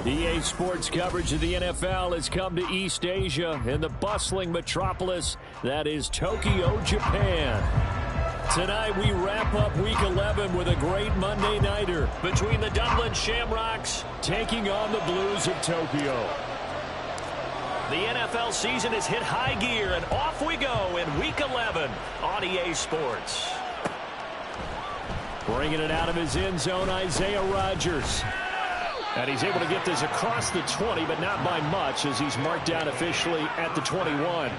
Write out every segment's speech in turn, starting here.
EA Sports coverage of the NFL has come to East Asia in the bustling metropolis that is Tokyo, Japan. Tonight we wrap up Week 11 with a great Monday Nighter between the Dublin Shamrocks taking on the Blues of Tokyo. The NFL season has hit high gear, and off we go in Week 11 on EA Sports. Bringing it out of his end zone, Isaiah Rodgers. And he's able to get this across the 20, but not by much, as he's marked down officially at the 21.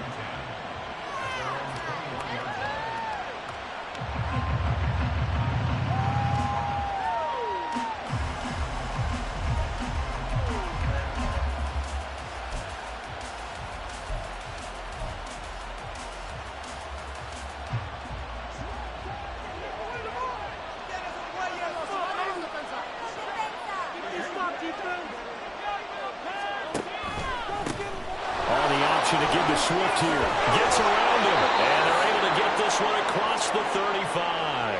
To give to Swift here. Gets around him. And they're able to get this one across the 35.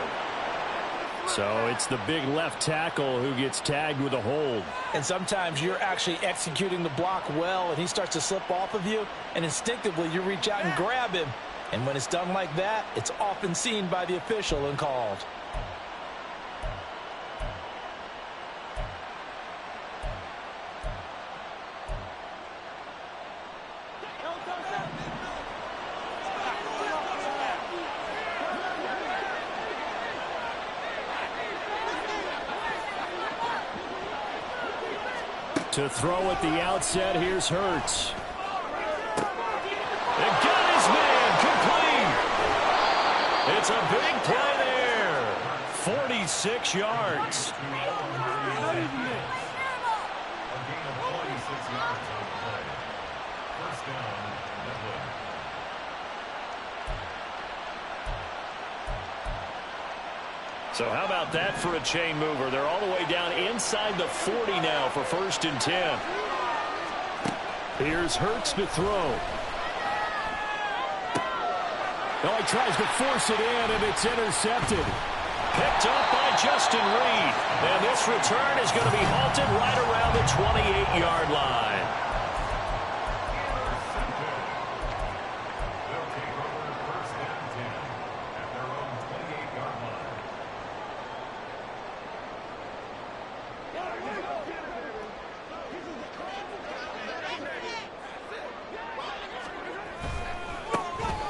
So it's the big left tackle who gets tagged with a hold. And sometimes you're actually executing the block well, and he starts to slip off of you, and instinctively you reach out and grab him. And when it's done like that, it's often seen by the official and called. To throw at the outset, here's Hurts. They got his man complete. It's a big play there. 46 yards. So how about that for a chain mover? They're all the way down inside the 40 now for 1st and 10. Here's Hurts to throw. Oh, he tries to force it in, and it's intercepted. Picked up by Justin Reed. And this return is going to be halted right around the 28-yard line.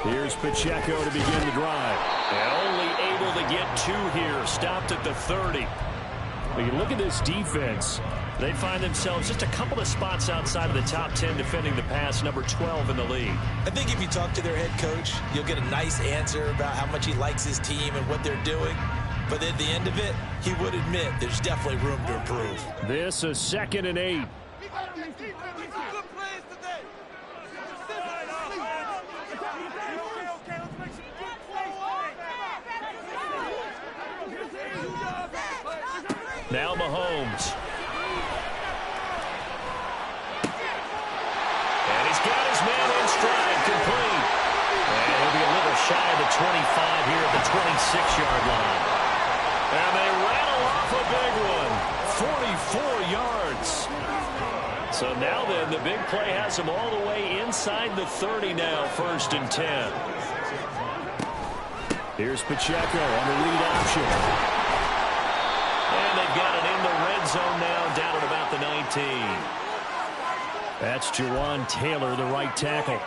Here's Pacheco to begin the drive. And only able to get 2 here. Stopped at the 30. But you look at this defense. They find themselves just a couple of spots outside of the top 10 defending the pass, number 12 in the league. I think if you talk to their head coach, you'll get a nice answer about how much he likes his team and what they're doing. But at the end of it, he would admit there's definitely room to improve. This is 2nd and 8. Now Mahomes. And he's got his man in stride, complete. And he'll be a little shy of the 25 here at the 26-yard line. And they rattle off a big one. 44 yards. So now then, the big play has them all the way inside the 30 now, 1st and 10. Here's Pacheco on the lead option. And they've got it in the red zone now, down at about the 19. That's Jawan Taylor, the right tackle.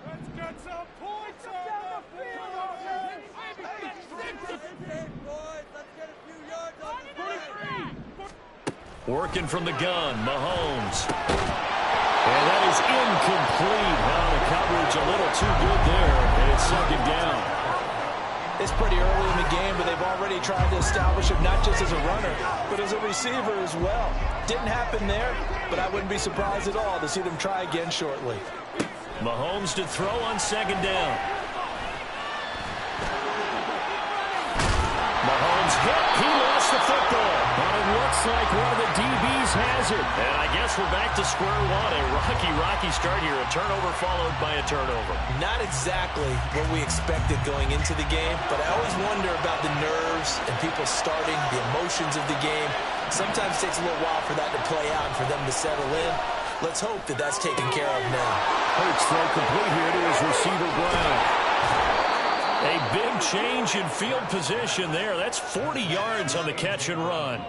Let's get some points on the field! Let's get a few yards on the field! Working from the gun, Mahomes. And that is incomplete. Now the coverage a little too good there, and it's 2nd down. It's pretty early in the game, but they've already tried to establish him not just as a runner, but as a receiver as well. Didn't happen there, but I wouldn't be surprised at all to see them try again shortly. Mahomes to throw on 2nd down. Mahomes hit. He lost the football. But it looks like one of the DBs has does it. And I guess we're back to square one. A rocky start here. A turnover followed by a turnover. Not exactly what we expected going into the game, but I always wonder about the nerves and people starting, the emotions of the game. Sometimes it takes a little while for that to play out and for them to settle in. Let's hope that that's taken care of now. Hurts throw complete here to his receiver, Brown. A big change in field position there. That's 40 yards on the catch and run.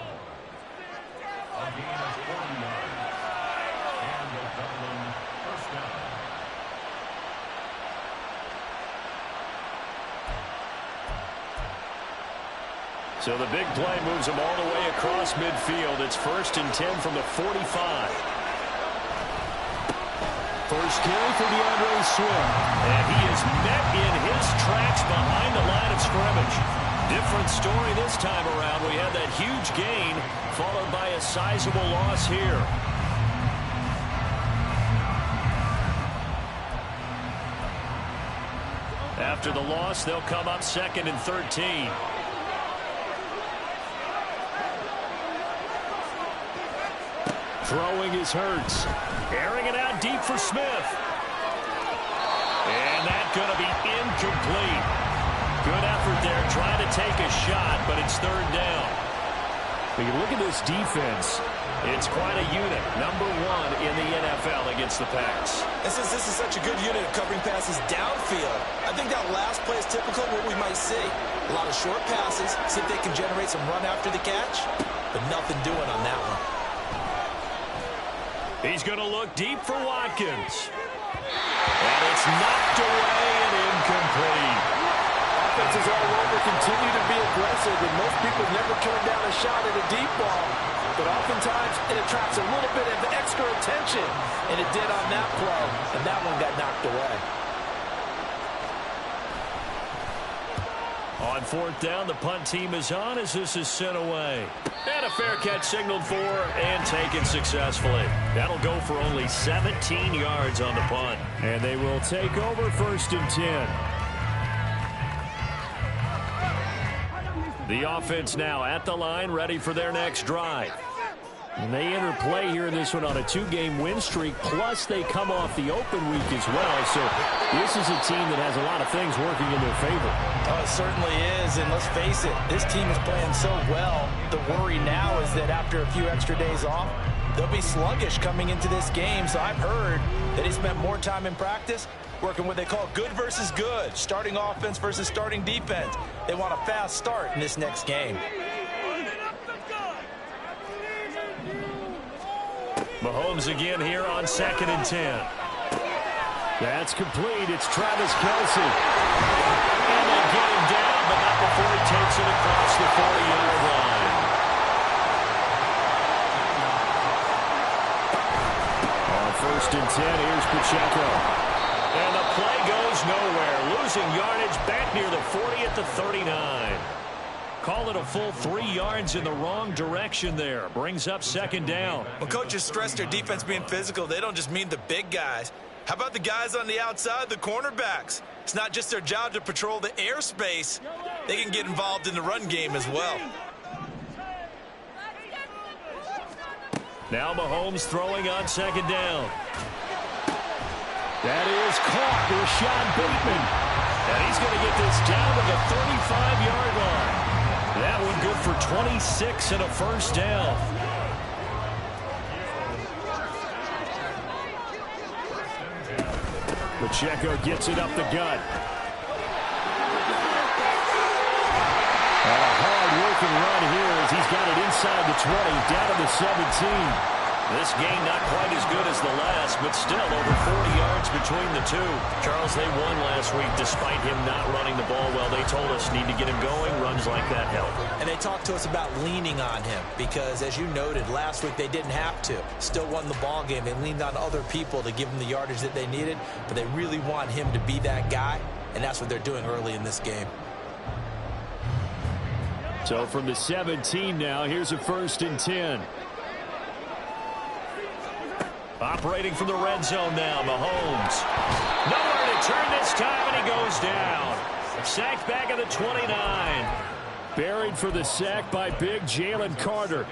So the big play moves them all the way across midfield. It's 1st and 10 from the 45. First carry for DeAndre Swift. And he is met in his tracks behind the line of scrimmage. Different story this time around. We had that huge gain followed by a sizable loss here. After the loss, they'll come up 2nd and 13. Throwing is Hurts. Airing it out deep for Smith. And that's going to be incomplete. Good effort there, trying to take a shot, but it's 3rd down. When you look at this defense, it's quite a unit. Number 1 in the NFL against the pass. And since this is such a good unit of covering passes downfield, I think that last play is typical of what we might see. A lot of short passes, see if they can generate some run after the catch, but nothing doing on that one. He's going to look deep for Watkins. And it's knocked away and incomplete. Offenses all over continue to be aggressive, and most people never turn down a shot at a deep ball. But oftentimes, it attracts a little bit of extra attention, and it did on that play, and that one got knocked away. On 4th down, the punt team is on as this is sent away. And a fair catch signaled for and taken successfully. That'll go for only 17 yards on the punt. And they will take over 1st and 10. The offense now at the line, ready for their next drive. And they enter play here in this one on a 2-game win streak, plus they come off the open week as well. So this is a team that has a lot of things working in their favor. Oh, it certainly is, and let's face it, this team is playing so well. The worry now is that after a few extra days off, they'll be sluggish coming into this game. So I've heard that he spent more time in practice working what they call good versus good, starting offense versus starting defense. They want a fast start in this next game. Mahomes again here on 2nd and 10. That's complete. It's Travis Kelce. And they get him down, but not before he takes it across the 40-yard line. On 1st and 10, here's Pacheco. And the play goes nowhere. Losing yardage back near the 40 at the 39. Call it a full 3 yards in the wrong direction there. Brings up 2nd down. When coaches stress their defense being physical, they don't just mean the big guys. How about the guys on the outside, the cornerbacks? It's not just their job to patrol the airspace. They can get involved in the run game as well. Now Mahomes throwing on 2nd down. That is caught. Rashad Bateman. And he's going to get this down to the 35-yard line. That one good for 26 and a 1st down. Pacheco gets it up the gut. And a hard-working run here as he's got it inside the 20, down to the 17. This game not quite as good as the last, but still over 40 yards between the two. Charles, they won last week despite him not running the ball well. They told us need to get him going. Runs like that help. And they talked to us about leaning on him because, as you noted, last week they didn't have to. Still won the ball game. They leaned on other people to give them the yardage that they needed, but they really want him to be that guy, and that's what they're doing early in this game. So from the 17 now, here's a 1st and 10. Operating from the red zone now, Mahomes. Nowhere to turn this time, and he goes down. Sacked back at the 29. Buried for the sack by big Jalen Carter.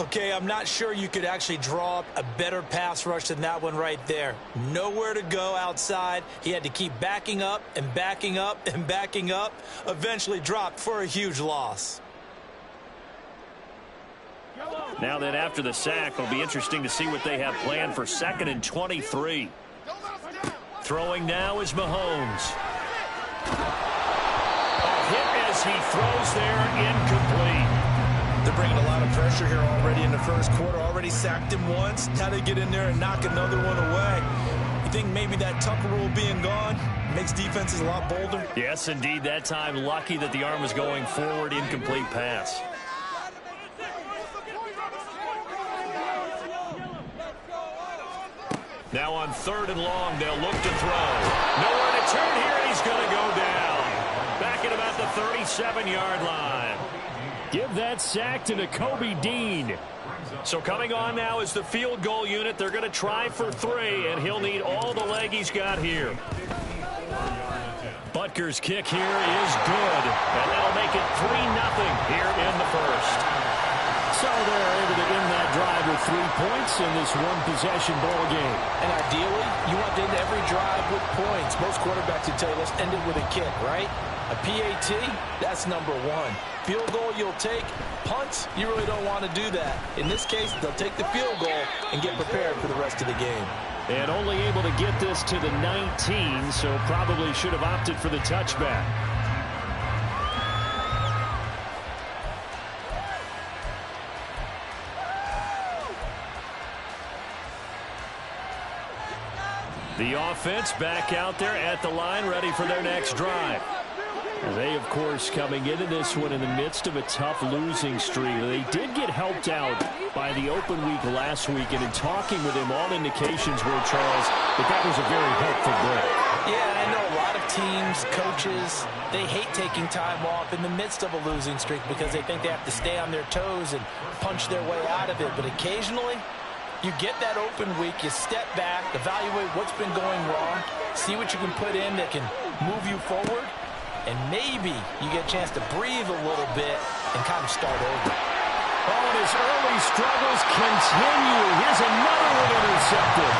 Okay, I'm not sure you could actually draw up a better pass rush than that one right there. Nowhere to go outside. He had to keep backing up and backing up and backing up. Eventually dropped for a huge loss. Now then, after the sack, it'll be interesting to see what they have planned for 2nd and 23. Throwing now is Mahomes. A hit as he throws there, incomplete. They're bringing a lot of pressure here already in the first quarter. Already sacked him once. Now they get in there and knock another one away. You think maybe that Tucker rule being gone makes defenses a lot bolder? Yes, indeed. That time, lucky that the arm was going forward. Incomplete pass. Now on 3rd and long, they'll look to throw. Nowhere to turn here, and he's going to go down. Back at about the 37-yard line. Give that sack to Nakobe Dean. So coming on now is the field goal unit. They're going to try for 3, and he'll need all the leg he's got here. Butker's kick here is good, and that'll make it 3-0 here in the first. So they're able to end that drive with 3 points in this one-possession ball game. And ideally, you want to end every drive with points. Most quarterbacks would tell you, let's end it with a kick, right? A PAT, that's number 1. Field goal you'll take. Punts, you really don't want to do that. In this case, they'll take the field goal and get prepared for the rest of the game. And only able to get this to the 19, so probably should have opted for the touchback. The offense back out there at the line, ready for their next drive. They, of course, coming into this one in the midst of a tough losing streak. They did get helped out by the open week last week, and in talking with him, all indications were, Charles, that was a very helpful break. Yeah, I know a lot of teams, coaches, they hate taking time off in the midst of a losing streak because they think they have to stay on their toes and punch their way out of it. But occasionally, you get that open week, you step back, evaluate what's been going wrong, see what you can put in that can move you forward, and maybe you get a chance to breathe a little bit and kind of start over. Oh, and his early struggles continue. Here's another one intercepted.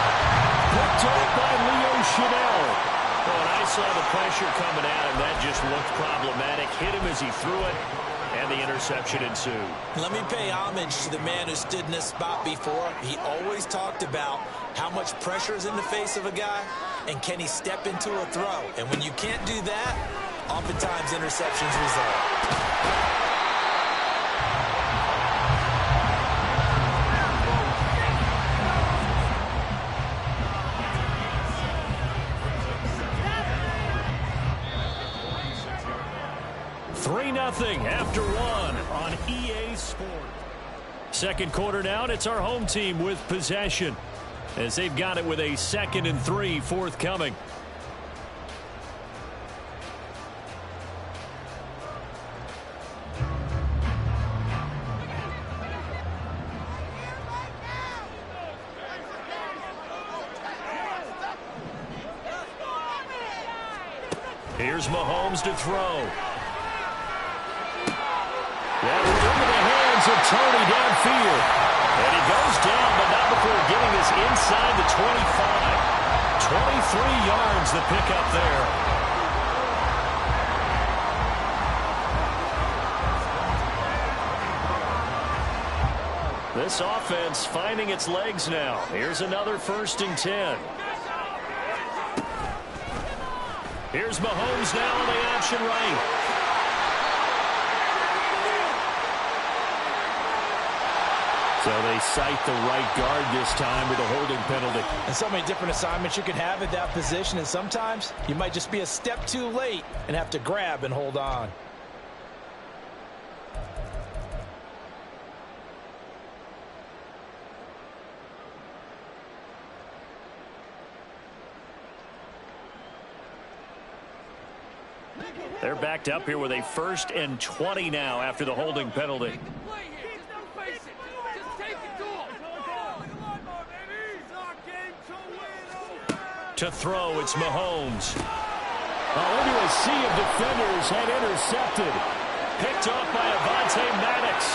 Picked off by Leo Chanel. Oh, and I saw the pressure coming at him. That just looked problematic. Hit him as he threw it, and the interception ensued. Let me pay homage to the man who stood in this spot before. He always talked about how much pressure is in the face of a guy, and can he step into a throw. And when you can't do that, oftentimes interceptions result. After 1 on EA Sports. Second quarter now, and it's our home team with possession as they've got it with a 2nd and 3 forthcoming. Here's Mahomes to throw. That was into the hands of Tony downfield. And he goes down, but not before getting us inside the 25. 23 yards the pickup there. This offense finding its legs now. Here's another 1st and 10. Here's Mahomes now on the option right. So they cite the right guard this time with a holding penalty. And so many different assignments you can have at that position, and sometimes you might just be a step too late and have to grab and hold on. They're backed up here with a 1st and 20 now after the holding penalty. To throw, it's Mahomes. Into a sea of defenders and intercepted. Picked off by Avonte Maddox.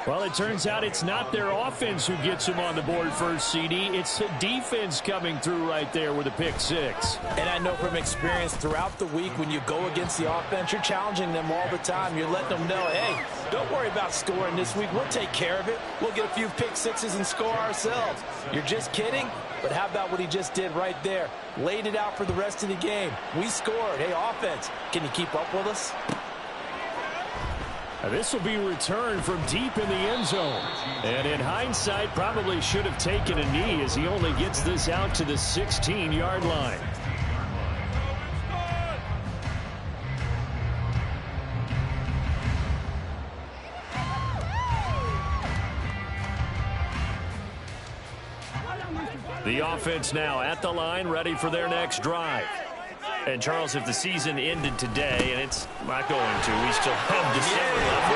Well, it turns out it's not their offense who gets them on the board first, CD. It's the defense coming through right there with a pick six. And I know from experience throughout the week when you go against the offense, you're challenging them all the time. You're letting them know, hey, don't worry about scoring this week. We'll take care of it. We'll get a few pick sixes and score ourselves. You're just kidding? But how about what he just did right there? Laid it out for the rest of the game. We scored. Hey, offense, can you keep up with us? This will be returned from deep in the end zone. And in hindsight, probably should have taken a knee as he only gets this out to the 16-yard line. The offense now at the line, ready for their next drive. And, Charles, if the season ended today, and it's not going to, we still have December left,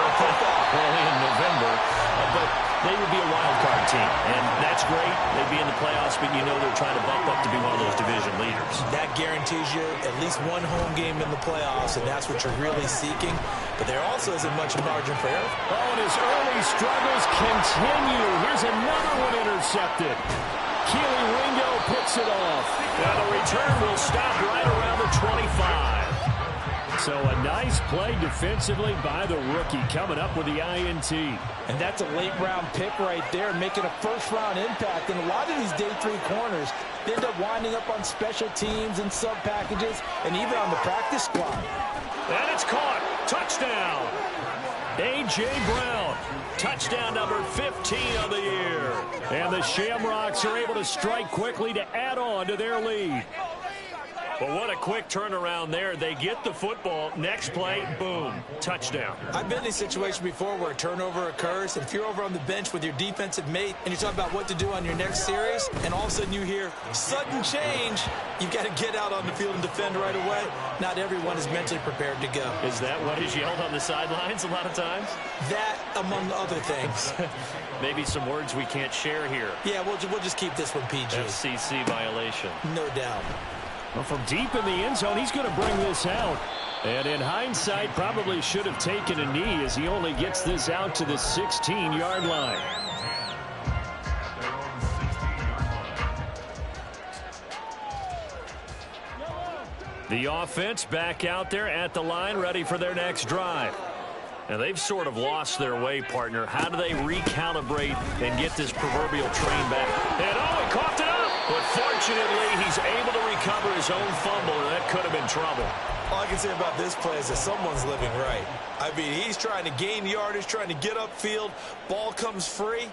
early in November, but they would be a wild card team, and that's great. They'd be in the playoffs, but you know they're trying to bump up to be one of those division leaders. That guarantees you at least one home game in the playoffs, and that's what you're really seeking. But there also isn't much margin for error. Oh, and his early struggles continue. Here's another one intercepted. Keely Ringo picks it off. Now the return will stop right around the 25. So a nice play defensively by the rookie coming up with the INT. And that's a late-round pick right there, making a first-round impact. And a lot of these day three corners end up winding up on special teams and sub-packages and even on the practice squad. And it's caught. Touchdown. A.J. Brown. Touchdown number 15 of the year. And the Shamrocks are able to strike quickly to add on to their lead. But what a quick turnaround there. They get the football. Next play, boom, touchdown. I've been in a situation before where a turnover occurs, and if you're over on the bench with your defensive mate and you're talking about what to do on your next series, and all of a sudden you hear sudden change, you've got to get out on the field and defend right away. Not everyone is mentally prepared to go. Is that what is yelled on the sidelines a lot of times? That, among other things. Maybe some words we can't share here. Yeah, we'll just keep this one PG. FCC violation. No doubt. Well, from deep in the end zone, he's going to bring this out. And in hindsight, probably should have taken a knee as he only gets this out to the 16-yard line. The offense back out there at the line, ready for their next drive. And they've sort of lost their way, partner. How do they recalibrate and get this proverbial train back? And oh, he coughed it up. But fortunately, he's able to recover his own fumble, and that could have been trouble. All I can say about this play is that someone's living right. I mean, he's trying to gain yardage, trying to get upfield. Ball comes free.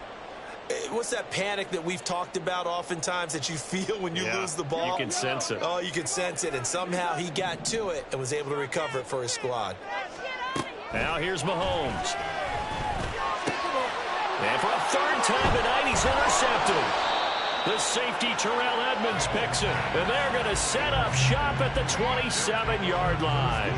What's that panic that we've talked about oftentimes that you feel when you lose the ball? You can sense it. Oh, you can sense it. And somehow he got to it and was able to recover it for his squad. Now here's Mahomes. And for a third time tonight, he's intercepted. The safety, Terrell Edmonds, picks it. And they're going to set up shop at the 27-yard line.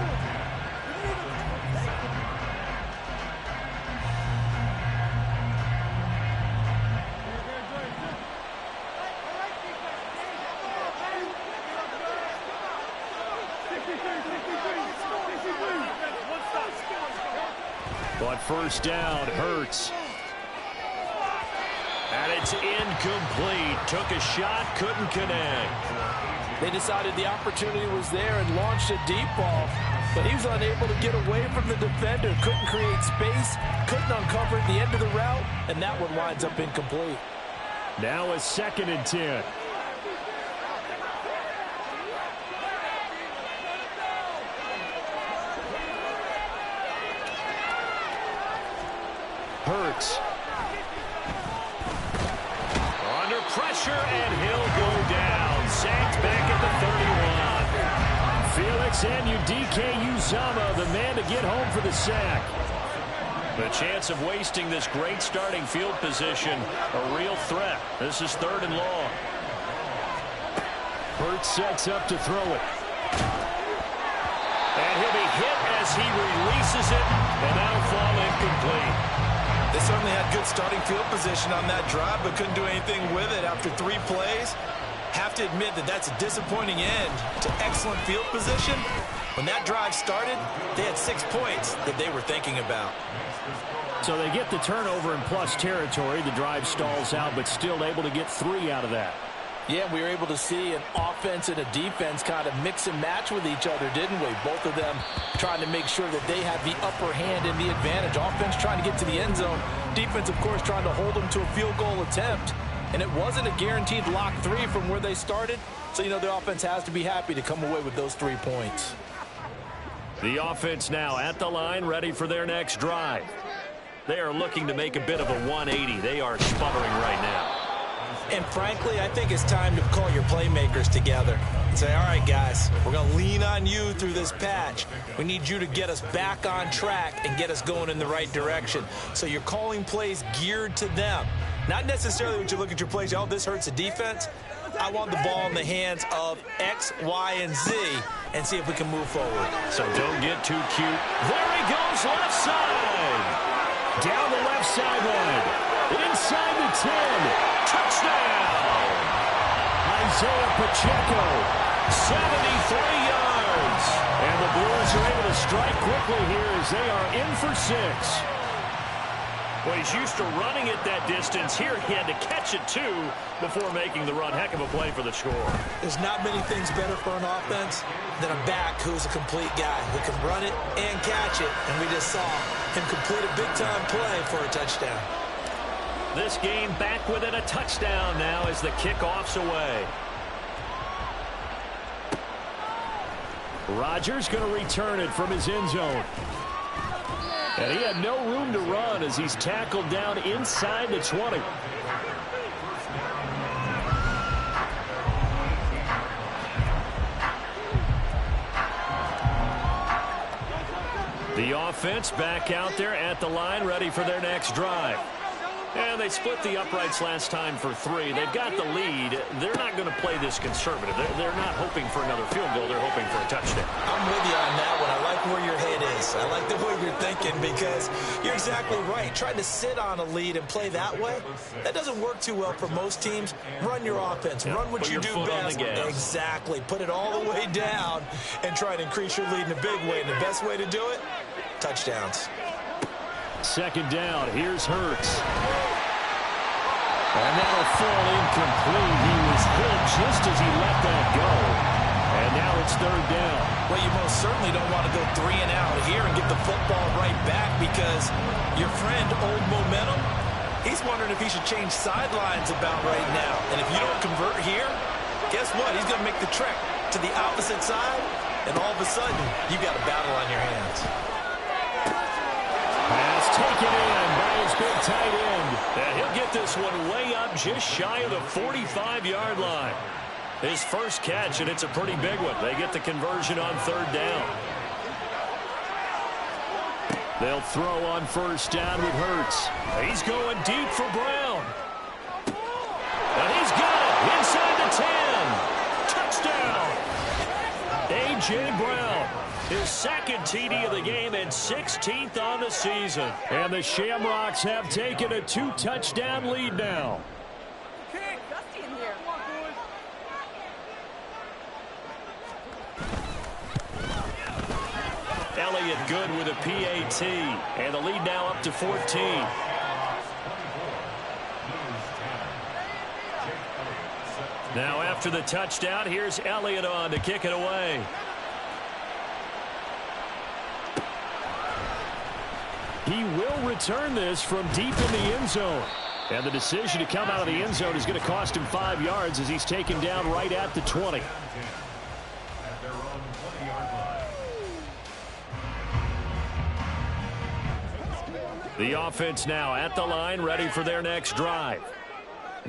But first down, Hurts. And it's incomplete. Took a shot, couldn't connect. They decided the opportunity was there and launched a deep ball, but he was unable to get away from the defender. Couldn't create space, couldn't uncover the end of the route, and that one winds up incomplete. Now a 2nd and 10. Hurts. Under pressure, and he'll go down. Sacked back at the 31. Felix Anudike-Uzomah, the man to get home for the sack. The chance of wasting this great starting field position, a real threat. This is 3rd and long. Hurts sets up to throw it. And he'll be hit as he releases it, and that'll fall incomplete. They certainly had good starting field position on that drive, but couldn't do anything with it after 3 plays. Have to admit that that's a disappointing end to excellent field position. When that drive started, they had 6 points that they were thinking about. So they get the turnover in plus territory. The drive stalls out, but still able to get 3 out of that. Yeah, we were able to see an offense and a defense kind of mix and match with each other, didn't we? Both of them trying to make sure that they have the upper hand and the advantage. Offense trying to get to the end zone. Defense, of course, trying to hold them to a field goal attempt. And it wasn't a guaranteed lock 3 from where they started. So, you know, the offense has to be happy to come away with those 3 points. The offense now at the line, ready for their next drive. They are looking to make a bit of a 180. They are sputtering right now. And frankly, I think it's time to call your playmakers together and say, all right, guys, we're going to lean on you through this patch. We need you to get us back on track and get us going in the right direction. So you're calling plays geared to them. Not necessarily when you look at your plays, oh, this hurts the defense. I want the ball in the hands of X, Y, and Z and see if we can move forward. So don't get too cute. There he goes, left side. Down the left sideline. Inside the 10. Touchdown. Isaiah Pacheco, 73 yards. And the Blues are able to strike quickly here as they are in for 6. Well, he's used to running it that distance. Here he had to catch it, too, before making the run. Heck of a play for the score. There's not many things better for an offense than a back who's a complete guy who can run it and catch it. And we just saw him complete a big-time play for a touchdown. This game back within a touchdown now as the kickoff's away. Rodgers going to return it from his end zone. And he had no room to run as he's tackled down inside the 20. The offense back out there at the line, ready for their next drive. And they split the uprights last time for 3. They've got the lead. They're not going to play this conservative. They're not hoping for another field goal. They're hoping for a touchdown. I'm with you on that one. I like where your head is. I like the way you're thinking because you're exactly right. Trying to sit on a lead and play that way, that doesn't work too well for most teams. Run your offense. Run what you do best. Exactly. Put it all the way down and try to increase your lead in a big way. And the best way to do it, touchdowns. Second down. Here's Hurts. And that'll fall incomplete. He was hit just as he let that go. And now it's third down. Well, you most certainly don't want to go 3 and out here and get the football right back because your friend, Old Momentum, he's wondering if he should change sidelines about right now. And if you don't convert here, guess what? He's going to make the trek to the opposite side, and all of a sudden, you've got a battle on your hands. Pass taken in by his big tight end. And he'll get this one way up just shy of the 45-yard line. His first catch, and it's a pretty big one. They get the conversion on third down. They'll throw on first down with Hurts. He's going deep for Brown. And he's got it inside the 10. Touchdown. A.J. Brown. His second TD of the game and 16th on the season. And the Shamrocks have taken a 2-touchdown lead now. Elliott good with a PAT. And the lead now up to 14. Now after the touchdown, here's Elliott on to kick it away. He will return this from deep in the end zone. And the decision to come out of the end zone is going to cost him 5 yards as he's taken down right at the 20. The offense now at the line, ready for their next drive.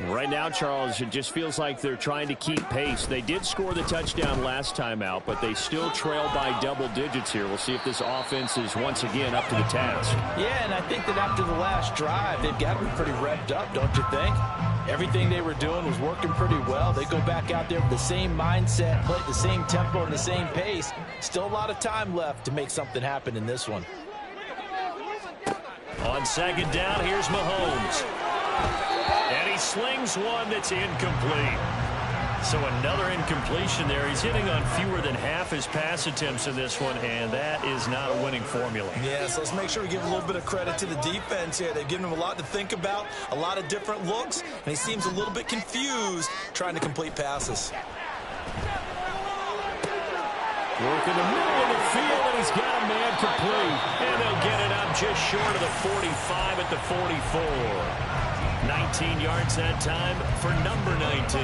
Right now, Charles, it just feels like they're trying to keep pace. They did score the touchdown last time out, but they still trail by double digits here. We'll see if this offense is once again up to the task. Yeah, and I think that after the last drive, they've got to be pretty revved up, don't you think? Everything they were doing was working pretty well. They go back out there with the same mindset, play at the same tempo and the same pace. Still a lot of time left to make something happen in this one. On second down, here's Mahomes. And he slings one that's incomplete. So another incompletion there. He's hitting on fewer than half his pass attempts in this one, and that is not a winning formula. Yeah, so let's make sure we give a little bit of credit to the defense here. They've given him a lot to think about, a lot of different looks, and he seems a little bit confused trying to complete passes. Working the middle of the field, and he's got a man complete. And they'll get it up just short of the 45 at the 44. 19 yards that time for number 19.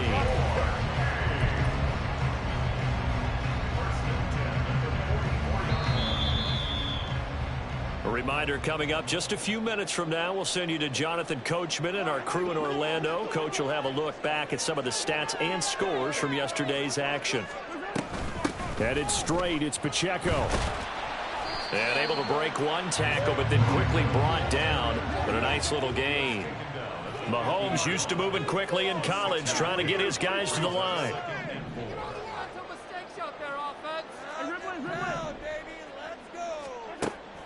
A reminder coming up just a few minutes from now. We'll send you to Jonathan Coachman and our crew in Orlando. Coach will have a look back at some of the stats and scores from yesterday's action. Headed straight, it's Pacheco. And able to break one tackle, but then quickly brought down. But a nice little gain. Mahomes used to moving quickly in college, trying to get his guys to the line.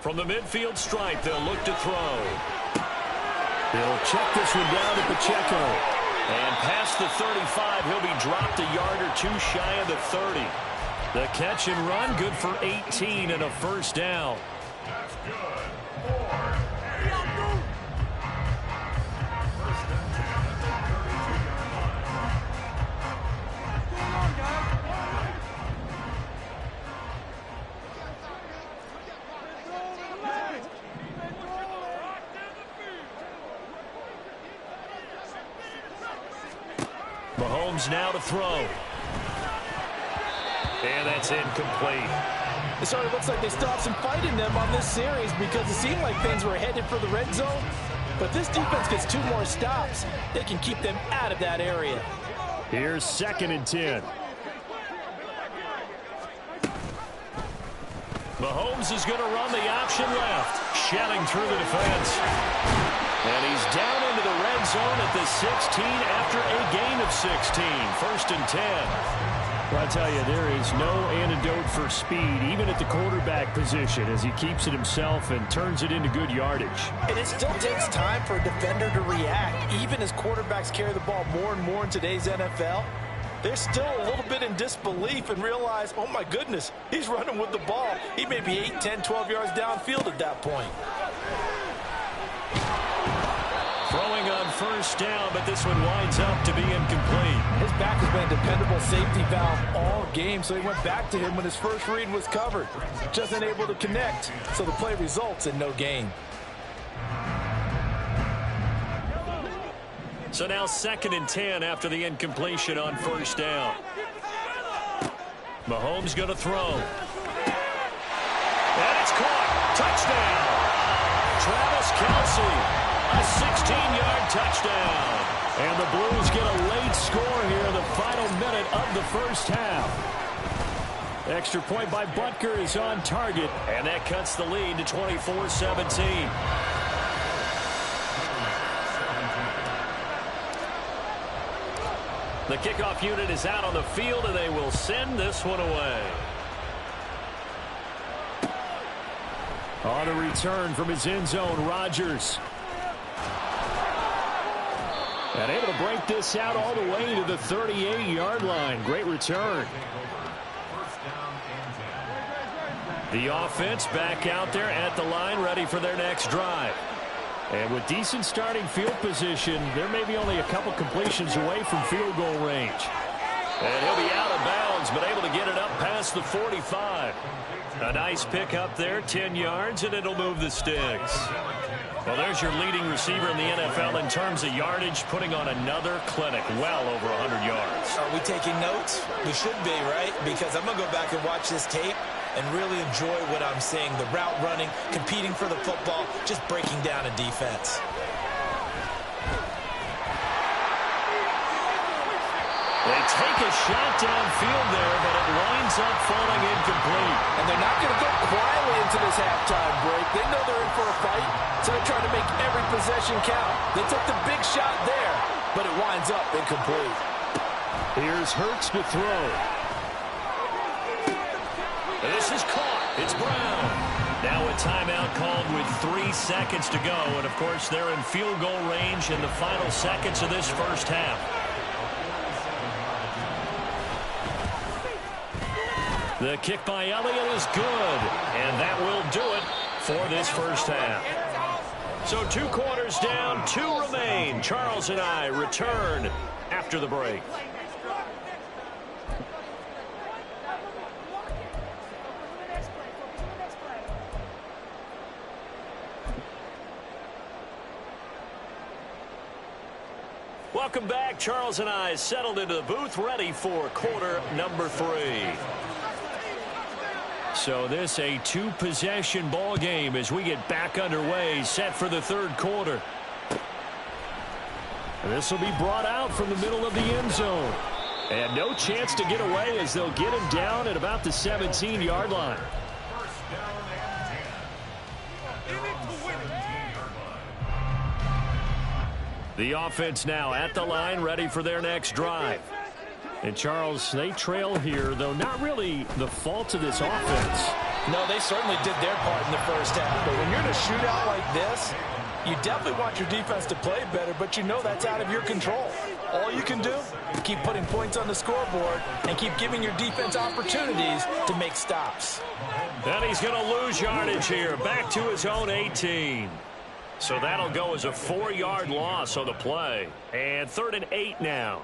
From the midfield stripe, they'll look to throw. They'll check this one down to Pacheco. And past the 35, he'll be dropped a yard or two shy of the 30. The catch and run, good for 18 and a first down. Mahomes now to throw. And that's incomplete. It sort of looks like they stopped some fight in them on this series because it seemed like things were headed for the red zone. But this defense gets 2 more stops. They can keep them out of that area. Here's 2nd and 10. Mahomes is going to run the option left, shelling through the defense. And he's down into the red zone at the 16 after a gain of 16. 1st and 10. Well, I tell you, there is no antidote for speed, even at the quarterback position, as he keeps it himself and turns it into good yardage. And it still takes time for a defender to react. Even as quarterbacks carry the ball more and more in today's NFL, they're still a little bit in disbelief and realize, oh my goodness, he's running with the ball. He may be 8, 10, 12 yards downfield at that point. Throwing on 1st down, but this one winds up to be incomplete. His back has been a dependable safety valve all game, so he went back to him when his first read was covered. Just unable to connect, so the play results in no gain. So now 2nd and 10 after the incompletion on 1st down. Mahomes going to throw. And it's caught. Touchdown. Travis Kelce. A 16-yard touchdown. And the Blues get a late score here in the final minute of the first half. Extra point by Butker is on target, and that cuts the lead to 24-17. The kickoff unit is out on the field, and they will send this one away. On a return from his end zone, Rodgers. And able to break this out all the way to the 38-yard line. Great return. The offense back out there at the line, ready for their next drive. And with decent starting field position, there may be only a couple completions away from field goal range. And he'll be out of bounds, but able to get it up past the 45. A nice pick up there, 10 yards, and it'll move the sticks. Well, there's your leading receiver in the NFL in terms of yardage, putting on another clinic, well over 100 yards. Are we taking notes? We should be, right? Because I'm going to go back and watch this tape and really enjoy what I'm seeing. The route running, competing for the football, just breaking down a defense. They take a shot downfield there, but it winds up falling incomplete. And they're not going to go quietly into this halftime break. They know they're in for a fight, so they're trying to make every possession count. They took the big shot there, but it winds up incomplete. Here's Hurts to throw. This is caught. It's Brown. Now a timeout called with 3 seconds to go. And, of course, they're in field goal range in the final seconds of this first half. The kick by Elliott is good, and that will do it for this first half. So 2 quarters down, 2 remain. Charles and I return after the break. Welcome back. Charles and I settled into the booth, ready for quarter number 3. So this a 2-possession ball game as we get back underway, set for the 3rd quarter. This will be brought out from the middle of the end zone. And no chance to get away as they'll get him down at about the 17-yard line. The offense now at the line, ready for their next drive. And Charles, they trail here, though not really the fault of this offense. No, they certainly did their part in the first half. But when you're in a shootout like this, you definitely want your defense to play better, but you know that's out of your control. All you can do, keep putting points on the scoreboard and keep giving your defense opportunities to make stops. And he's going to lose yardage here, back to his own 18. So that'll go as a 4-yard loss on the play. And 3rd and 8 now.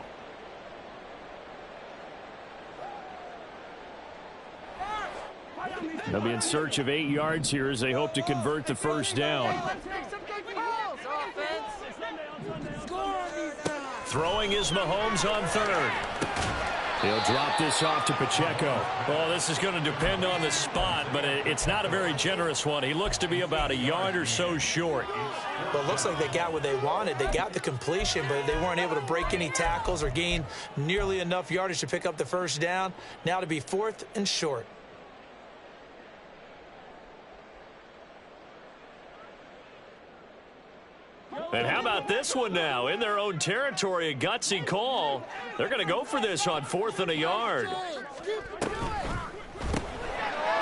They'll be in search of 8 yards here as they hope to convert the first down. Throwing is Mahomes on 3rd. He'll drop this off to Pacheco. Well, this is going to depend on the spot, but it's not a very generous one. He looks to be about a yard or so short. Well, it looks like they got what they wanted. They got the completion, but they weren't able to break any tackles or gain nearly enough yardage to pick up the first down. Now to be 4th and short. And how about this one now? In their own territory, a gutsy call. They're going to go for this on 4th and a yard.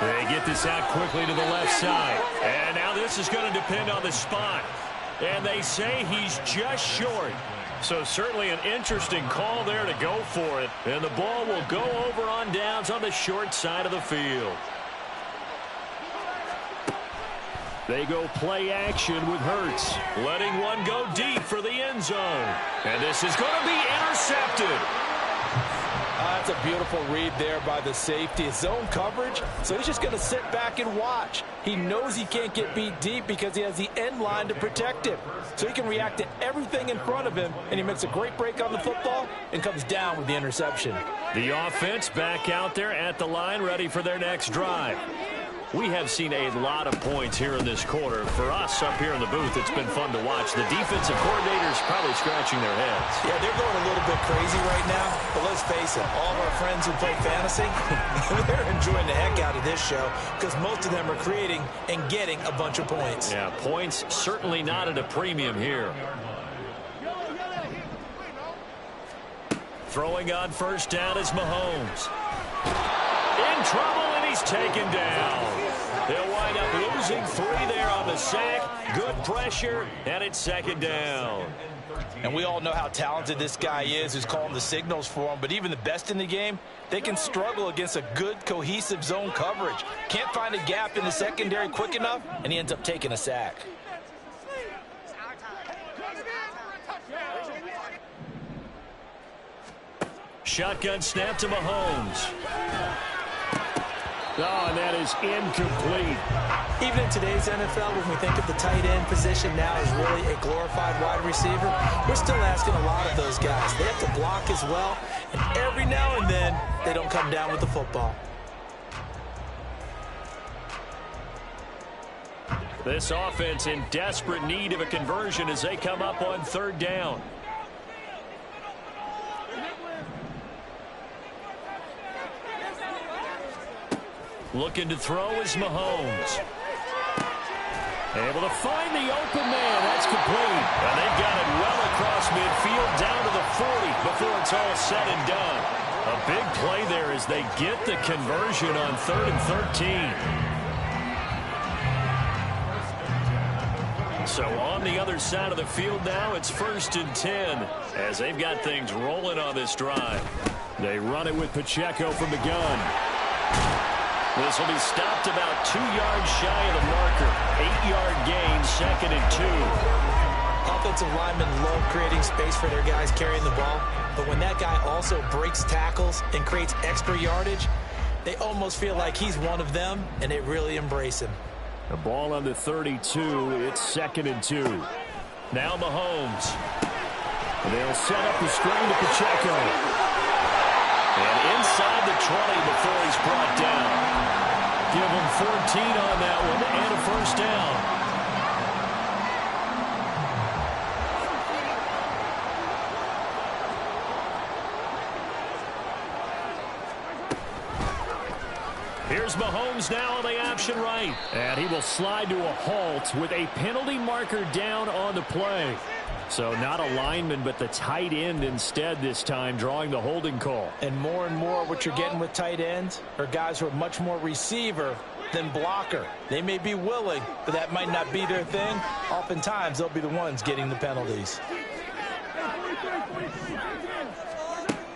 They get this out quickly to the left side. And now this is going to depend on the spot. And they say he's just short. So certainly an interesting call there to go for it. And the ball will go over on downs on the short side of the field. They go play action with Hurts, letting one go deep for the end zone. And this is going to be intercepted. That's a beautiful read there by the safety. Zone coverage, so he's just going to sit back and watch. He knows he can't get beat deep because he has the end line to protect him. So he can react to everything in front of him, and he makes a great break on the football and comes down with the interception. The offense back out there at the line, ready for their next drive. We have seen a lot of points here in this quarter. For us up here in the booth, it's been fun to watch. The defensive coordinators probably scratching their heads. Yeah, they're going a little bit crazy right now. But let's face it, all of our friends who play fantasy, they're enjoying the heck out of this show because most of them are creating and getting a bunch of points. Yeah, points certainly not at a premium here. Throwing on first down is Mahomes. In trouble, and he's taken down. They'll wind up losing 3 there on the sack. Good pressure, and it's 2nd down. And we all know how talented this guy is who's calling the signals for him. But even the best in the game, they can struggle against a good, cohesive zone coverage. Can't find a gap in the secondary quick enough, and he ends up taking a sack. Shotgun snap to Mahomes. Oh, and that is incomplete. Even in today's NFL, when we think of the tight end position now as really a glorified wide receiver, we're still asking a lot of those guys. They have to block as well, and every now and then, they don't come down with the football. This offense in desperate need of a conversion as they come up on 3rd down. Looking to throw is Mahomes. Able to find the open man. That's complete. And they've got it well across midfield down to the 40 before it's all said and done. A big play there as they get the conversion on 3rd and 13. So on the other side of the field now, it's 1st and 10 as they've got things rolling on this drive. They run it with Pacheco from the gun. This will be stopped about 2 yards shy of the marker. 8-yard gain, 2nd and 2. Offensive linemen love creating space for their guys carrying the ball, but when that guy also breaks tackles and creates extra yardage, they almost feel like he's one of them, and they really embrace him. The ball on the 32. It's 2nd and 2. Now Mahomes. They'll set up the screen to Pacheco. And inside the 20 before he's brought down. Give him 14 on that one and a first down. Here's Mahomes now on the option right. And he will slide to a halt with a penalty marker down on the play. So not a lineman, but the tight end instead this time, drawing the holding call. And more what you're getting with tight ends are guys who are much more receiver than blocker. They may be willing, but that might not be their thing. Oftentimes, they'll be the ones getting the penalties.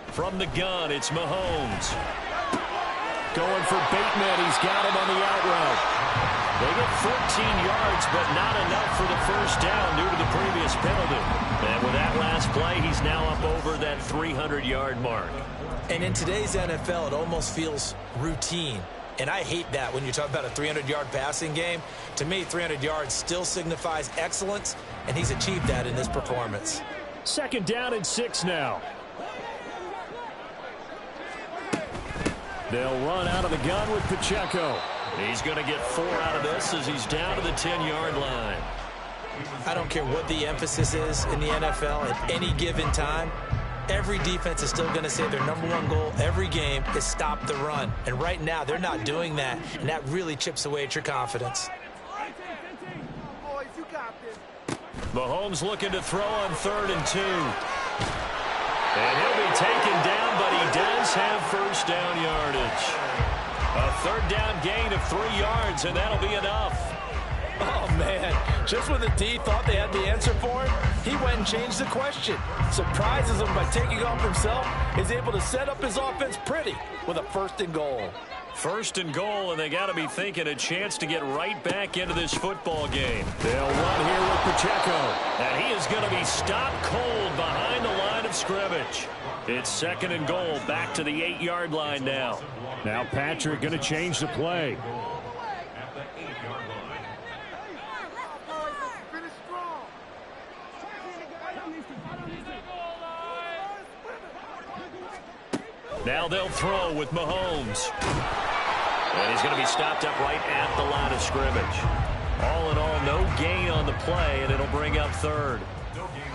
From the gun, it's Mahomes. Going for Bateman. He's got him on the out route. They get 14 yards, but not enough for the first down due to the previous penalty. And with that last play, he's now up over that 300-yard mark. And in today's NFL, it almost feels routine. And I hate that when you talk about a 300-yard passing game. To me, 300 yards still signifies excellence, and he's achieved that in this performance. 2nd down and 6 now. They'll run out of the gun with Pacheco. He's going to get 4 out of this as he's down to the 10-yard line. I don't care what the emphasis is in the NFL at any given time. Every defense is still going to say their #1 goal every game is stop the run. And right now, they're not doing that, and that really chips away at your confidence. Mahomes looking to throw on 3rd and 2. And he'll be taken down, but he does have first down yardage. A 3rd down gain of 3 yards, and that'll be enough. Oh, man. Just when the D thought they had the answer for him, he went and changed the question. Surprises him by taking off himself. Is able to set up his offense pretty with a 1st and goal. 1st and goal, and they got to be thinking a chance to get right back into this football game. They'll run here with Pacheco. And he is going to be stopped cold behind the line of scrimmage. It's 2nd and goal, back to the 8-yard line now. Now Patrick going to change the play. Now they'll throw with Mahomes. And he's going to be stopped up right at the line of scrimmage. All in all, no gain on the play, and it'll bring up 3rd.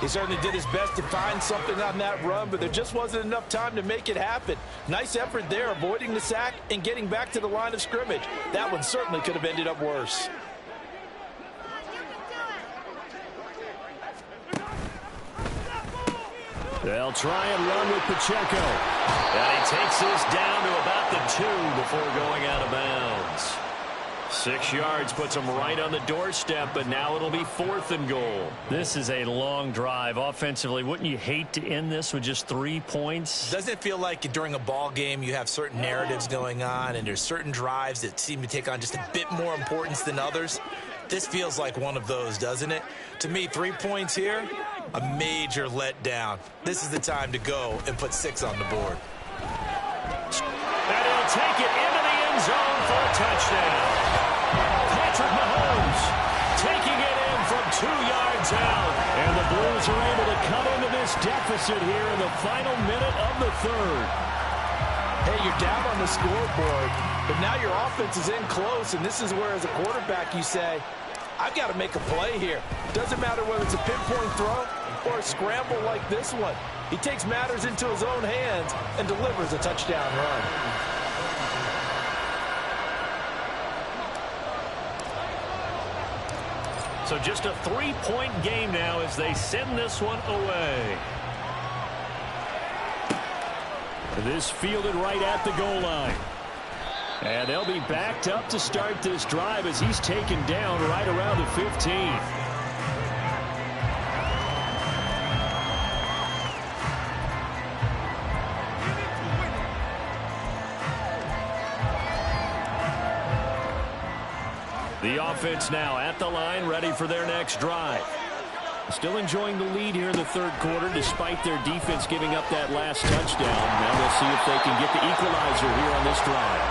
He certainly did his best to find something on that run, but there just wasn't enough time to make it happen. Nice effort there, avoiding the sack and getting back to the line of scrimmage. That one certainly could have ended up worse. They'll try and run with Pacheco. And he takes this down to about the 2 before going out of bounds. 6 yards puts him right on the doorstep, but now it'll be 4th and goal. This is a long drive offensively. Wouldn't you hate to end this with just 3 points? Doesn't it feel like during a ball game you have certain narratives going on and there's certain drives that seem to take on just a bit more importance than others? This feels like one of those, doesn't it? To me, 3 points here, a major letdown. This is the time to go and put 6 on the board. And he'll take it into the end zone for a touchdown. Patrick Mahomes taking it in from 2 yards out. And the Blues are able to come into this deficit here in the final minute of the 3rd. Hey, you're down on the scoreboard, but now your offense is in close, and this is where, as a quarterback, you say, I've got to make a play here. Doesn't matter whether it's a pinpoint throw or a scramble like this one. He takes matters into his own hands and delivers a touchdown run. So just a 3-point game now as they send this one away. This fielded right at the goal line. And they'll be backed up to start this drive as he's taken down right around the 15. The offense now at the line, ready for their next drive. Still enjoying the lead here in the third quarter, despite their defense giving up that last touchdown. Now we'll see if they can get the equalizer here on this drive.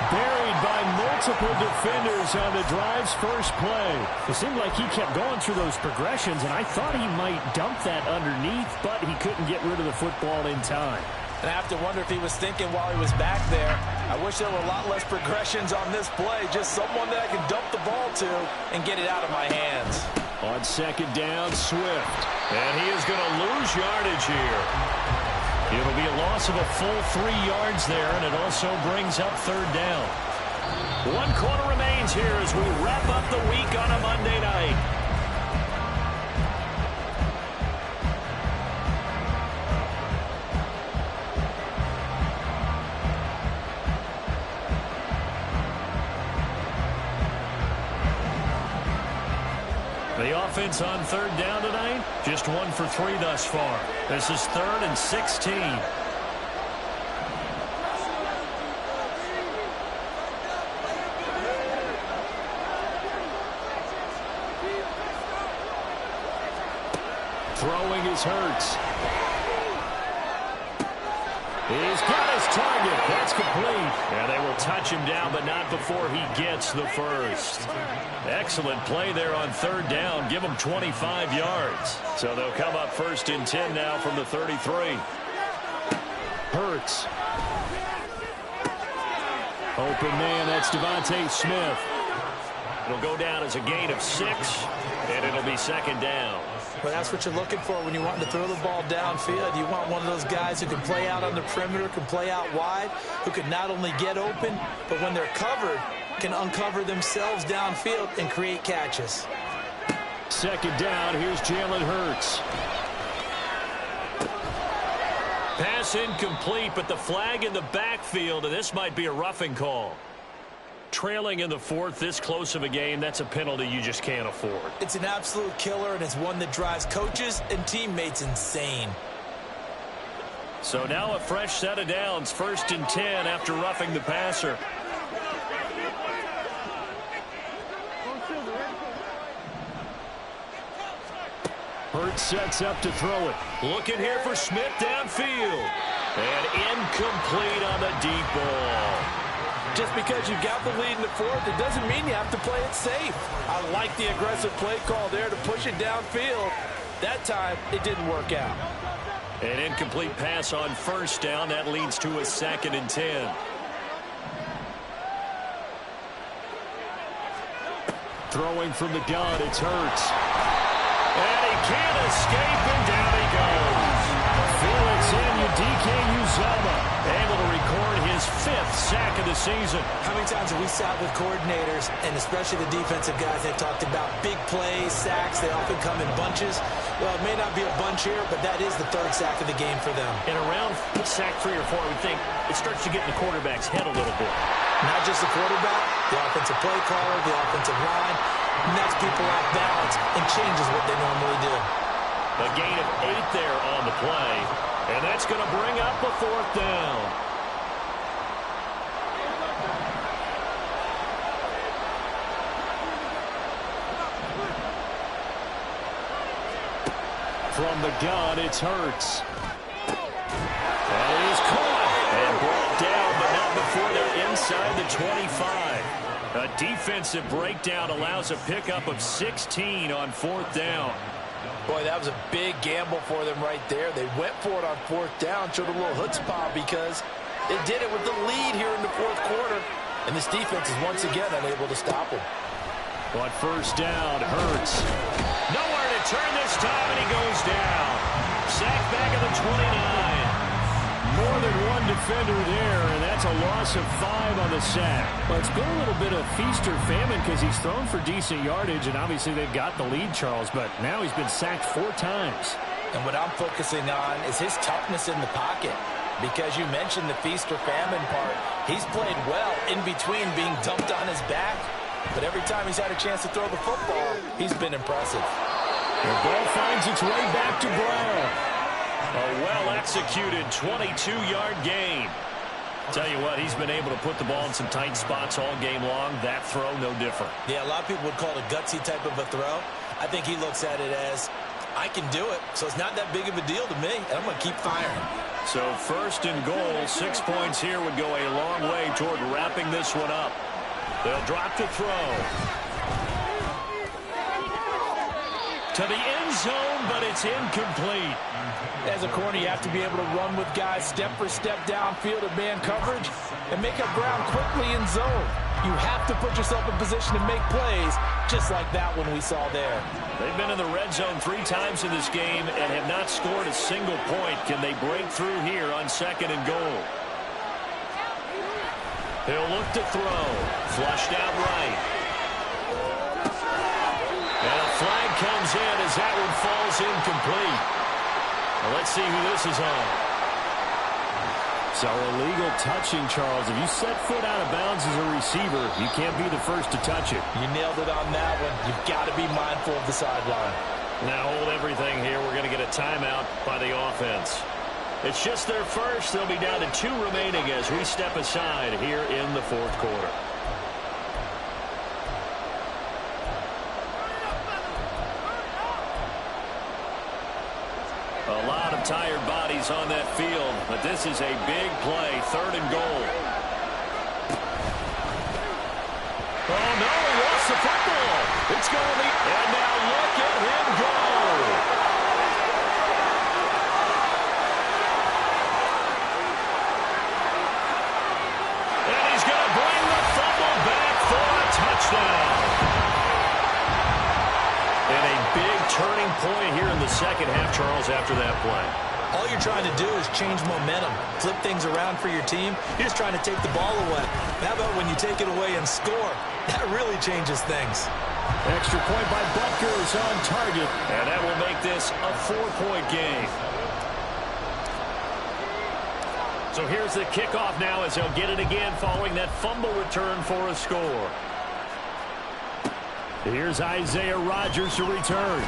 Buried by multiple defenders on the drive's first play. It seemed like he kept going through those progressions, and I thought he might dump that underneath, but he couldn't get rid of the football in time. And I have to wonder if he was thinking while he was back there, I wish there were a lot less progressions on this play. Just someone that I can dump the ball to and get it out of my hands. On second down, Swift. And he is going to lose yardage here. It'll be a loss of a full 3 yards there, and it also brings up third down. 1 quarter remains here as we wrap up the week on a Monday night. The offense on third down tonight, just 1 for 3 thus far. This is 3rd and 16. Throwing is Hurts. He's got his target. That's complete. And they will touch him down, but not before he gets the first. Excellent play there on third down. Give them 25 yards. So they'll come up 1st and 10 now from the 33. Hurts. Open man, that's Devontae Smith. It'll go down as a gain of 6, and it'll be 2nd down. Well, that's what you're looking for when you want to throw the ball downfield. You want one of those guys who can play out on the perimeter, can play out wide, who can not only get open, but when they're covered, can uncover themselves downfield and create catches. 2nd down, here's Jalen Hurts. Pass incomplete, but the flag in the backfield, and this might be a roughing call. Trailing in the 4th, this close of a game, that's a penalty you just can't afford. It's an absolute killer, and it's one that drives coaches and teammates insane. So now a fresh set of downs, 1st and 10 after roughing the passer. Hurts sets up to throw it. Looking here for Smith downfield. And incomplete on the deep ball. Just because you've got the lead in the 4th, it doesn't mean you have to play it safe. I like the aggressive play call there to push it downfield. That time, it didn't work out. An incomplete pass on 1st down. That leads to a 2nd and 10. Throwing from the gun, it's Hurts. And he can't escape, and down he goes. Felix Anudike-Uzomah able to record his 5th sack of the season. How many times have we sat with coordinators, and especially the defensive guys, they talked about big plays, sacks. They often come in bunches. Well, it may not be a bunch here, but that is the 3rd sack of the game for them. In around sack 3 or 4, I would think it starts to get in the quarterback's head a little bit. Not just the quarterback, the offensive play caller, the offensive line, knocks people off balance and changes what they normally do. A gain of 8 there on the play, and that's going to bring up a 4th down. From the gun, it's Hurts. And he's caught and brought down, but not before they're inside the 25. A defensive breakdown allows a pickup of 16 on 4th down. Boy, that was a big gamble for them right there. They went for it on 4th down, showed a little chutzpah because they did it with the lead here in the 4th quarter. And this defense is once again unable to stop them. On 1st down, Hurts. Nowhere to turn this time, and he goes down. Sacked back at the 29. More than one defender there, and that's a loss of 5 on the sack. Well, it's been a little bit of feast or famine because he's thrown for decent yardage, and obviously they've got the lead, Charles, but now he's been sacked 4 times. And what I'm focusing on is his toughness in the pocket. Because you mentioned the feast or famine part. He's played well in between being dumped on his back. But every time he's had a chance to throw the football, he's been impressive. The ball finds its way back to Brown. A well-executed 22-yard gain. Tell you what, he's been able to put the ball in some tight spots all game long. That throw, no different. Yeah, a lot of people would call it a gutsy type of a throw. I think he looks at it as, I can do it, so it's not that big of a deal to me, and I'm going to keep firing. So first and goal, 6 points here would go a long way toward wrapping this one up. They'll drop the throw. To the end zone, but it's incomplete. As a corner, you have to be able to run with guys step for step downfield at man coverage and make up ground quickly in zone. You have to put yourself in position to make plays, just like that one we saw there. They've been in the red zone 3 times in this game and have not scored a single point. Can they break through here on second and goal? He'll look to throw. Flushed out right. And a flag comes in as that one falls incomplete. Well, let's see who this is on. So illegal touching, Charles. If you set foot out of bounds as a receiver, you can't be the first to touch it. You nailed it on that one. You've got to be mindful of the sideline. Now hold everything here. We're going to get a timeout by the offense. It's just their first. They'll be down to 2 remaining as we step aside here in the fourth quarter. A lot of tired bodies on that field, but this is a big play, 3rd and goal. Oh, no, he lost the football. It's going to be, and now look at him go. And he's going to bring the fumble back for a touchdown. And a big turning point here in the second half, Charles, after that play. All you're trying to do is change momentum, flip things around for your team. You're just trying to take the ball away. How about when you take it away and score? That really changes things. Extra point by Butker is on target. And that will make this a 4-point game. So here's the kickoff now as they'll get it again following that fumble return for a score. Here's Isaiah Rodgers to return.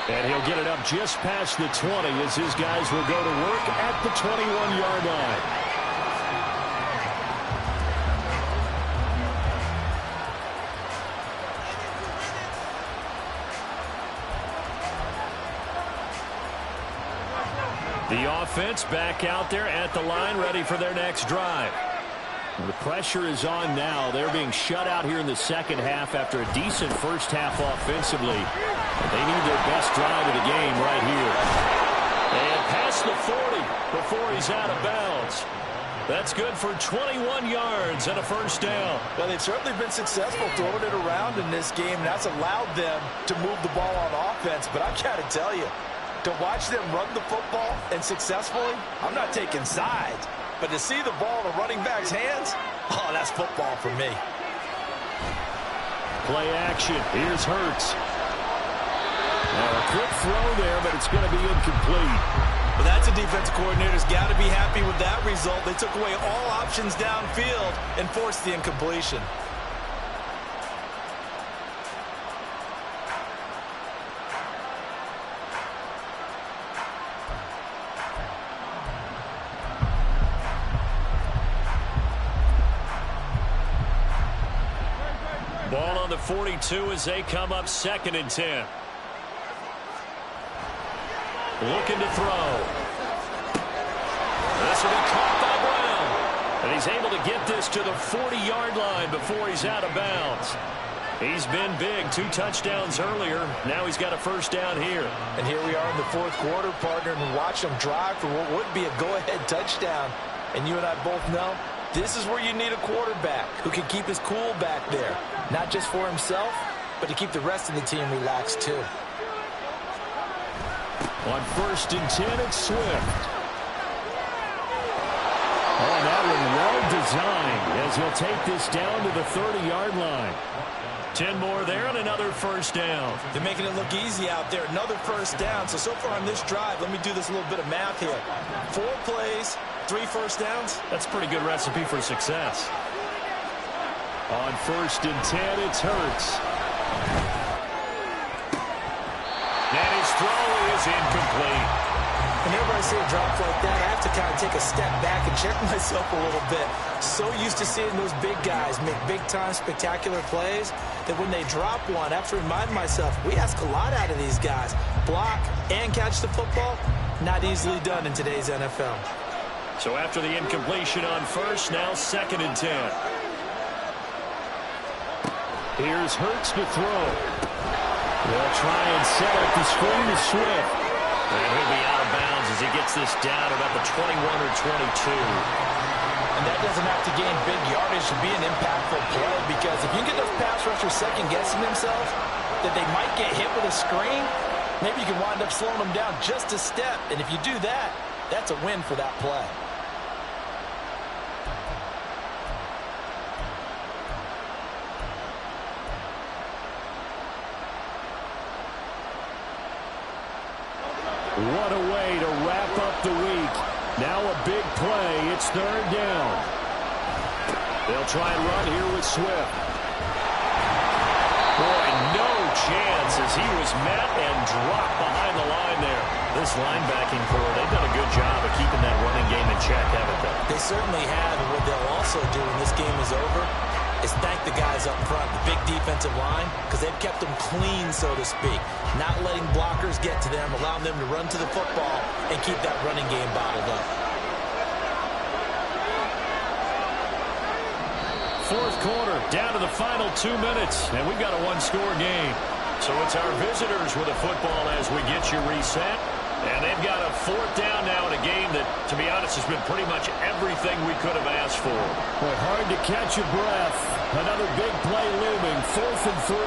And he'll get it up just past the 20 as his guys will go to work at the 21-yard line. The offense back out there at the line, ready for their next drive. The pressure is on now. They're being shut out here in the second half after a decent first half offensively. They need their best drive of the game right here. And past the 40 before he's out of bounds. That's good for 21 yards and a first down. Well, they've certainly been successful throwing it around in this game. That's allowed them to move the ball on offense. But I've got to tell you, to watch them run the football and successfully, I'm not taking sides. But to see the ball in a running back's hands, oh, that's football for me. Play action. Here's Hurts. Now a quick throw there, but it's going to be incomplete. Well, that's a defensive coordinator's got to be happy with that result. They took away all options downfield and forced the incompletion. Ball on the 42 as they come up 2nd and 10. Looking to throw. This will be caught by Brown. And he's able to get this to the 40-yard line before he's out of bounds. He's been big. 2 touchdowns earlier. Now he's got a first down here. And here we are in the fourth quarter, partner, and watch them drive for what would be a go-ahead touchdown. And you and I both know this is where you need a quarterback who can keep his cool back there. Not just for himself, but to keep the rest of the team relaxed too. On 1st and 10, it's Swift. Oh, that one well designed as he'll take this down to the 30-yard line. 10 more there and another first down. They're making it look easy out there. Another first down. So far on this drive, let me do this little bit of math here. 4 plays, 3 first downs. That's a pretty good recipe for success. On 1st and 10, it's Hurts. And his throw is incomplete. Whenever I see a drop like that, I have to kind of take a step back and check myself a little bit. So used to seeing those big guys make big-time spectacular plays that when they drop one, I have to remind myself, we ask a lot out of these guys. Block and catch the football, not easily done in today's NFL. So after the incompletion on first, now 2nd and 10. Here's Hurts to throw. They'll try and set up the screen to Swift. And he'll be out of bounds as he gets this down about the 21 or 22. And that doesn't have to gain big yardage to be an impactful play, because if you get those pass rushers second-guessing themselves that they might get hit with a screen, maybe you can wind up slowing them down just a step. And if you do that, that's a win for that play. What a way to wrap up the week. Now a big play. It's 3rd down. They'll try and run here with Swift. Boy, no chance as he was met and dropped behind the line there. This linebacking core, they've done a good job of keeping that running game in check, haven't they? They certainly have, and what they'll also do when this game is over is thank the guys up front, the big defensive line, because they've kept them clean, so to speak. Not letting blockers get to them, allowing them to run to the football and keep that running game bottled up. 4th quarter, down to the final 2 minutes, and we've got a one-score game. So it's our visitors with the football as we get you reset. And they've got a 4th down now in a game that, to be honest, has been pretty much everything we could have asked for. Well, hard to catch your breath. Another big play looming, 4th and 3.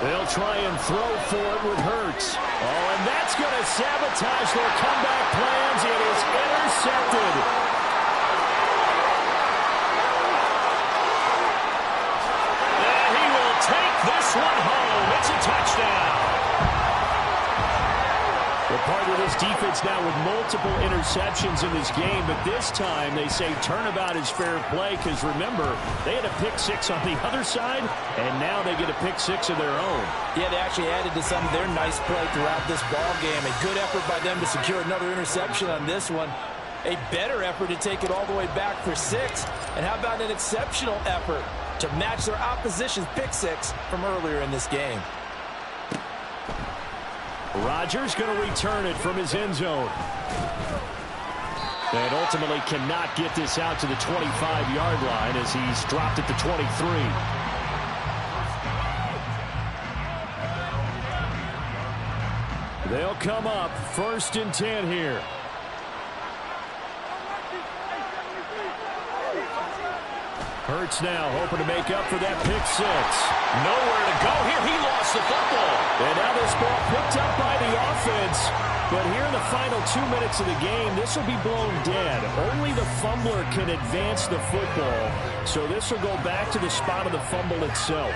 They'll try and throw for it with Hurts. Oh, and that's going to sabotage their comeback plans. It is intercepted. And he will take this one home. It's a touchdown. Well, part of this defense now with multiple interceptions in this game, but this time they say turnabout is fair play because, remember, they had a pick 6 on the other side, and now they get a pick 6 of their own. Yeah, they actually added to some of their nice play throughout this ball game. A good effort by them to secure another interception on this one. A better effort to take it all the way back for 6. And how about an exceptional effort to match their opposition's pick 6 from earlier in this game? Rodgers going to return it from his end zone. And ultimately cannot get this out to the 25-yard line as he's dropped at the 23. They'll come up 1st and 10 here. Hurts now hoping to make up for that pick 6. Nowhere to go here. He lost the football. And now this ball picked up by the offense. But here in the final 2 minutes of the game, this will be blown dead. Only the fumbler can advance the football. So this will go back to the spot of the fumble itself.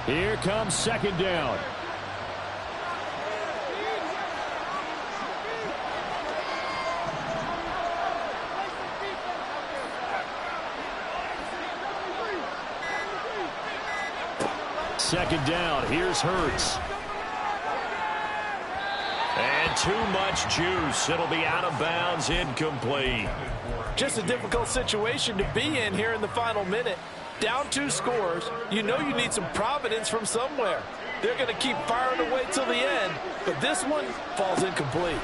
Here comes 2nd down. Second down, here's Hurts. And too much juice. It'll be out of bounds, incomplete. Just a difficult situation to be in here in the final minute. Down 2 scores, you know you need some providence from somewhere. They're going to keep firing away till the end, but this one falls incomplete.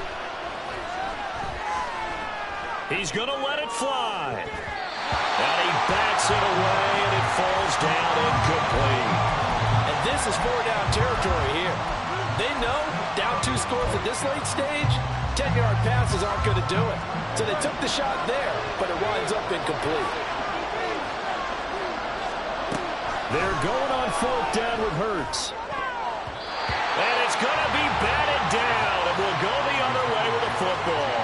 He's going to let it fly. And he bats it away, and it falls down incomplete. And this is 4-down territory here. They know down 2 scores at this late stage, 10-yard passes aren't going to do it. So they took the shot there, but it winds up incomplete. They're going on 4th down with Hurts. And it's going to be batted down, and we'll go the other way with the football.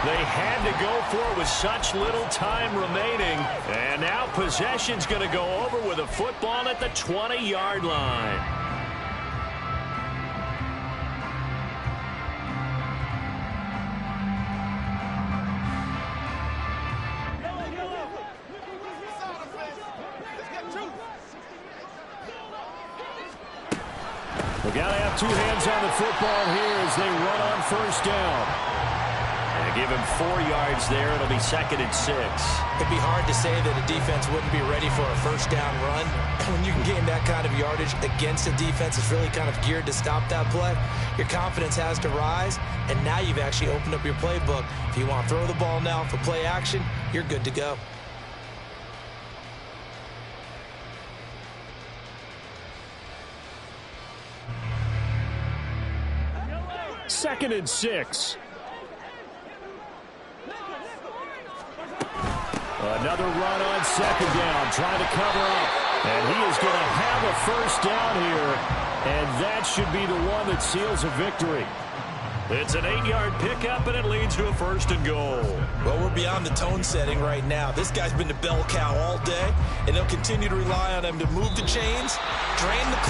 They had to go for it with such little time remaining. And now possession's going to go over with a football at the 20-yard line. We got to have two hands on the football here as they run on first down. And give him 4 yards there. It'll be 2nd and 6. It'd be hard to say that a defense wouldn't be ready for a first down run. When you can gain that kind of yardage against a defense that's really kind of geared to stop that play, your confidence has to rise, and now you've actually opened up your playbook. If you want to throw the ball now for play action, you're good to go. Second and 6. Another run on second down, trying to cover up. And he is going to have a first down here, and that should be the one that seals a victory. It's an 8-yard pickup, and it leads to a 1st and goal. Well, we're beyond the tone setting right now. This guy's been the bell cow all day, and they'll continue to rely on him to move the chains, drain the clock.